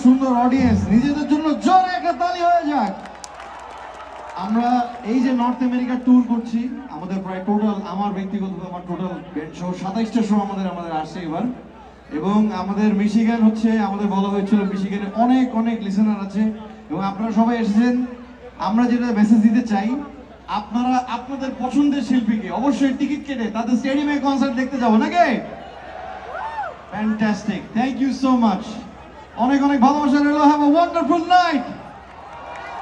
সুন্দর অডিয়েন্স, নিজেদের জন্য জোরে একটা তালি হয়ে যাক। আমরা এই যে নর্থ আমেরিকা ট্যুর করছি, আমাদের প্রায় টোটাল, আমার ব্যক্তিগত আমার টোটাল 27টা শো আমাদের আসছে এবার। এবং আমাদের মিশিগান হচ্ছে, আমাদের বলা হয়েছিল মিশিগানে অনেক অনেক লিসেনার আছে এবং আপনারা সবাই এসেছেন। আমরা যেটা মেসেজ দিতে চাই, আপনারা আপনাদের পছন্দের শিল্পীকে অবশ্যই টিকিট কেটে তাদের স্টেডিয়ামে কনসার্ট দেখতে যাবো নাকি? Fantastic, thank you so much, অনেক অনেক ভালোবাসা রইল। Have a wonderful night.